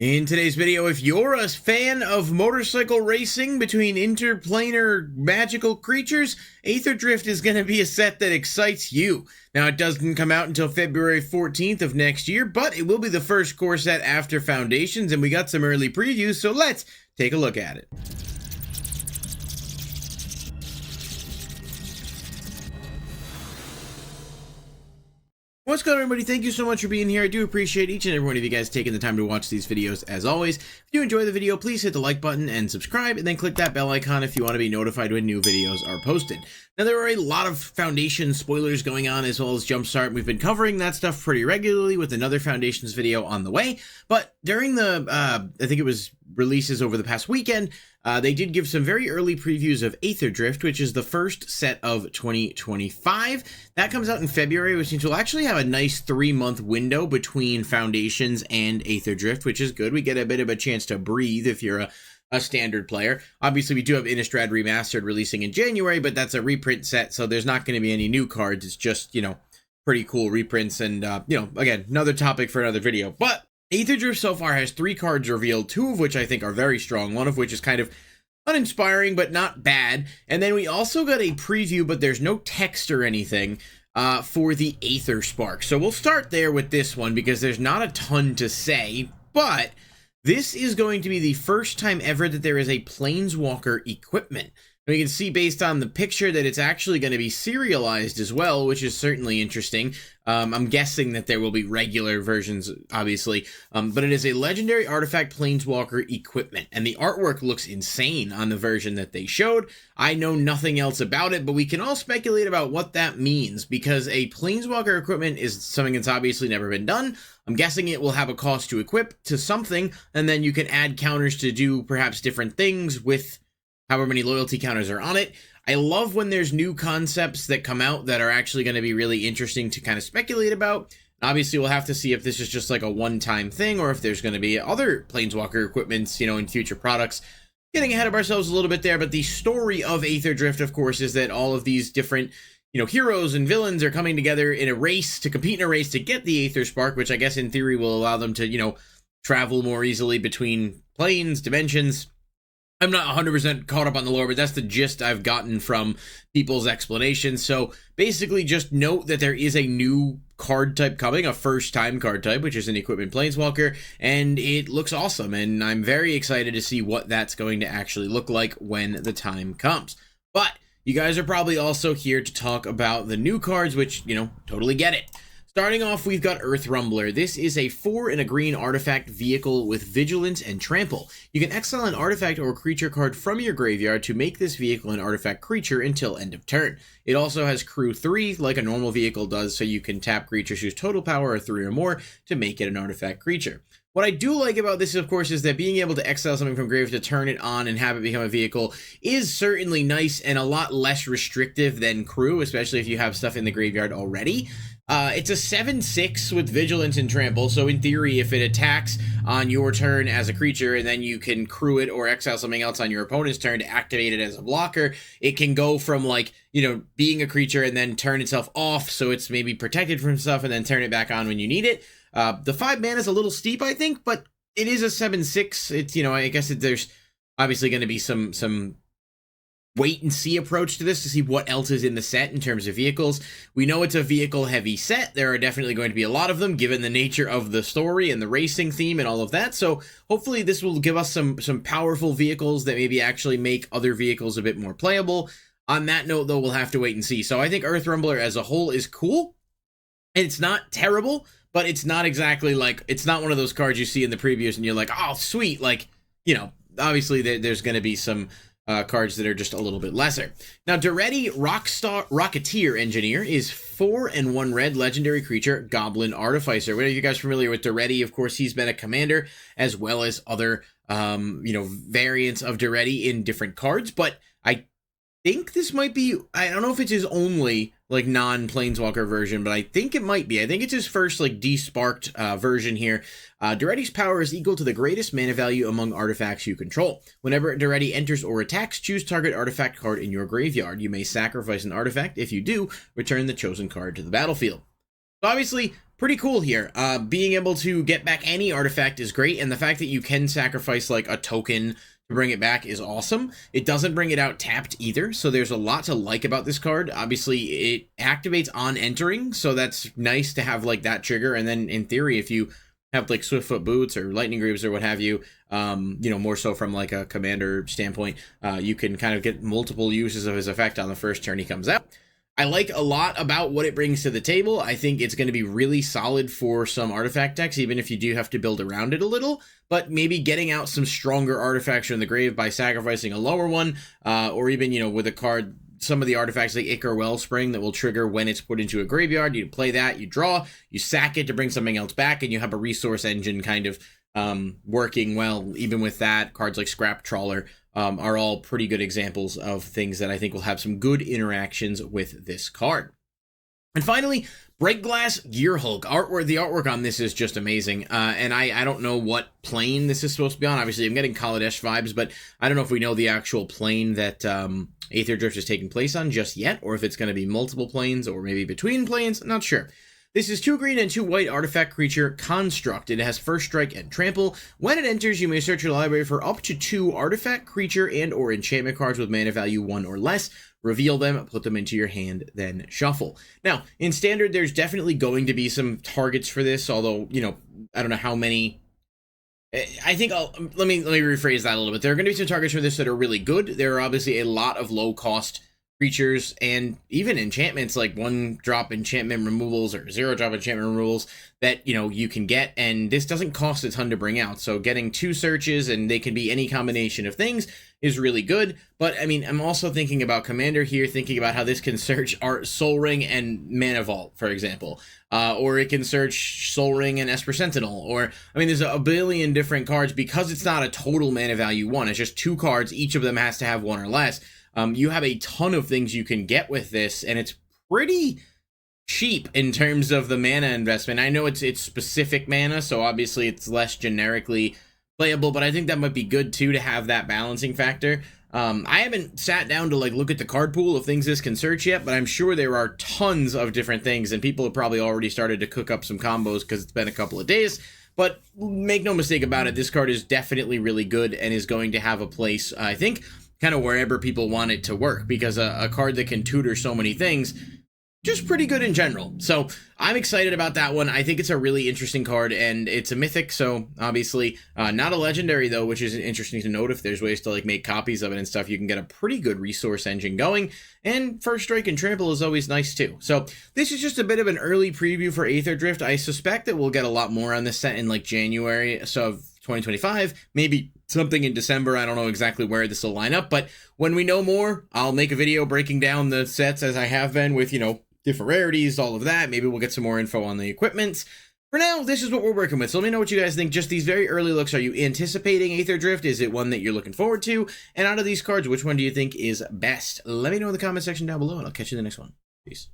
In today's video, if you're a fan of motorcycle racing between interplanar magical creatures, Aetherdrift is going to be a set that excites you. Now, it doesn't come out until February 14th of next year, but it will be the first core set after Foundations, and we got some early previews, so let's take a look at it. What's going on, everybody? Thank you so much for being here. I do appreciate each and every one of you guys taking the time to watch these videos. As always, if you enjoy the video, please hit the like button and subscribe, and then click that bell icon if you want to be notified when new videos are posted. Now, there are a lot of Foundation spoilers going on, as well as Jumpstart. We've been covering that stuff pretty regularly with another Foundations video on the way, but during the, I think it was releases over the past weekend, they did give some very early previews of Aetherdrift, which is the first set of 2025. That comes out in February, which means we'll actually have a nice 3-month window between Foundations and Aetherdrift, which is good. We get a bit of a chance to breathe if you're a standard player. Obviously, we do have Innistrad Remastered releasing in January, but that's a reprint set, so there's not going to be any new cards. It's just, you know, pretty cool reprints and, you know, again, another topic for another video. But Aetherdrift so far has 3 cards revealed, 2 of which I think are very strong, one of which is kind of uninspiring but not bad. And then we also got a preview, but there's no text or anything, for the Aether Spark. So we'll start there with this one because there's not a ton to say, but this is going to be the first time ever that there is a Planeswalker equipment. We can see based on the picture that it's actually going to be serialized as well, which is certainly interesting. I'm guessing that there will be regular versions, obviously, but it is a legendary artifact Planeswalker equipment, and the artwork looks insane on the version that they showed. I know nothing else about it, but we can all speculate about what that means, because a Planeswalker equipment is something that's obviously never been done. I'm guessing it will have a cost to equip to something, and then you can add counters to do perhaps different things with however many loyalty counters are on it. I love when there's new concepts that come out that are actually going to be really interesting to kind of speculate about. Obviously, we'll have to see if this is just like a one-time thing or if there's going to be other Planeswalker equipments, you know, in future products. Getting ahead of ourselves a little bit there, but the story of Aetherdrift, of course, is that all of these different, you know, heroes and villains are coming together in a race to compete in a race to get the Aether Spark, which I guess in theory will allow them to, you know, travel more easily between planes, dimensions. I'm not 100% caught up on the lore, but that's the gist I've gotten from people's explanations. So basically just note that there is a new card type coming, a first-time card type, which is an Equipment Planeswalker, and it looks awesome, and I'm very excited to see what that's going to actually look like when the time comes. But you guys are probably also here to talk about the new cards, which, you know, totally get it. Starting off, we've got Earth Rumbler. This is a 4 and a green artifact vehicle with Vigilance and Trample. You can exile an artifact or creature card from your graveyard to make this vehicle an artifact creature until end of turn. It also has Crew 3, like a normal vehicle does, so you can tap creatures whose total power are 3 or more to make it an artifact creature. What I do like about this, of course, is that being able to exile something from grave to turn it on and have it become a vehicle is certainly nice and a lot less restrictive than Crew, especially if you have stuff in the graveyard already. It's a 7/6 with Vigilance and Trample, so in theory, if it attacks on your turn as a creature and then you can crew it or exile something else on your opponent's turn to activate it as a blocker, it can go from, like, you know, being a creature and then turn itself off so it's maybe protected from stuff and then turn it back on when you need it. The 5 mana is a little steep, I think, but it is a 7/6. It's, you know, I guess there's obviously going to be some wait and see approach to this to see what else is in the set in terms of vehicles. We know it's a vehicle heavy set. There are definitely going to be a lot of them given the nature of the story and the racing theme and all of that. So hopefully this will give us some powerful vehicles that maybe actually make other vehicles a bit more playable. On that note, though, we'll have to wait and see. So I think Earth Rumbler as a whole is cool. It's not terrible, but it's not exactly like, it's not one of those cards you see in the previews and you're like, oh, sweet. Like, you know, obviously there's going to be some cards that are just a little bit lesser. Now, Daretti Rocketeer Engineer is 4 and 1 red legendary creature, Goblin Artificer. What are you guys familiar with Daretti? Of course, he's been a commander as well as other, you know, variants of Daretti in different cards, but I think this might be, I don't know if it's his only, like, non-Planeswalker version, but I think it might be. I think it's his first, like, desparked version here. Daretti's power is equal to the greatest mana value among artifacts you control. Whenever Daretti enters or attacks, choose target artifact card in your graveyard. You may sacrifice an artifact. If you do, return the chosen card to the battlefield. So obviously, pretty cool here. Being able to get back any artifact is great, and the fact that you can sacrifice like a token to bring it back is awesome. It doesn't bring it out tapped either, so there's a lot to like about this card. Obviously, it activates on entering, so that's nice to have like that trigger, and then in theory, if you have like Swiftfoot Boots or Lightning Greaves or what have you, you know, more so from like a commander standpoint, you can kind of get multiple uses of his effect on the first turn he comes out. I like a lot about what it brings to the table. I think it's going to be really solid for some artifact decks, even if you do have to build around it a little, but maybe getting out some stronger artifacts from the grave by sacrificing a lower one, or even, you know, with a card, some of the artifacts like Ichor Wellspring that will trigger when it's put into a graveyard. You play that, you draw, you sack it to bring something else back, and you have a resource engine kind of working well. Even with that, cards like Scrap Trawler are all pretty good examples of things that I think will have some good interactions with this card. And finally, Glassgear Hulk. The artwork on this is just amazing. And I don't know what plane this is supposed to be on. Obviously, I'm getting Kaladesh vibes, but I don't know if we know the actual plane that Aetherdrift is taking place on just yet, or if it's going to be multiple planes, or maybe between planes. Not sure. This is 2 green and 2 white artifact creature Construct. It has first strike and trample. When it enters, you may search your library for up to 2 artifact, creature, and or enchantment cards with mana value 1 or less. Reveal them, put them into your hand, then shuffle. Now, in Standard, there's definitely going to be some targets for this, although, you know, I don't know how many. I think let me rephrase that a little bit. There are going to be some targets for this that are really good. There are obviously a lot of low-cost creatures and even enchantments like 1-drop enchantment removals or 0-drop enchantment removals that, you know, you can get, and this doesn't cost a ton to bring out. So getting 2 searches, and they can be any combination of things, is really good. But I mean, I'm also thinking about Commander here, thinking about how this can search Soul Ring and Mana Vault, for example, or it can search Soul Ring and Esper Sentinel, or I mean, there's a billion different cards. Because it's not a total mana value 1, it's just 2 cards, each of them has to have 1 or less. You have a ton of things you can get with this, and it's pretty cheap in terms of the mana investment. I know it's specific mana, so obviously it's less generically playable, but I think that might be good too, to have that balancing factor. I haven't sat down to like look at the card pool of things this can search yet, but I'm sure there are tons of different things, and people have probably already started to cook up some combos because it's been a couple of days. But make no mistake about it, this card is definitely really good and is going to have a place, I think, kind of wherever people want it to work, because a card that can tutor so many things, just pretty good in general. So I'm excited about that one. I think it's a really interesting card, and it's a mythic, so obviously not a legendary though, which is interesting to note. If there's ways to like make copies of it and stuff, you can get a pretty good resource engine going, and first strike and trample is always nice too. So this is just a bit of an early preview for Aetherdrift. I suspect that we'll get a lot more on this set in like January, so of 2025, maybe something in December. I don't know exactly where this will line up, but when we know more, I'll make a video breaking down the sets as I have been with, you know, different rarities, all of that. Maybe we'll get some more info on the equipment. For now, this is what we're working with, so let me know what you guys think. Just these very early looks. Are you anticipating Aetherdrift? Is it one that you're looking forward to? And out of these cards, which one do you think is best? Let me know in the comment section down below, and I'll catch you in the next one. Peace.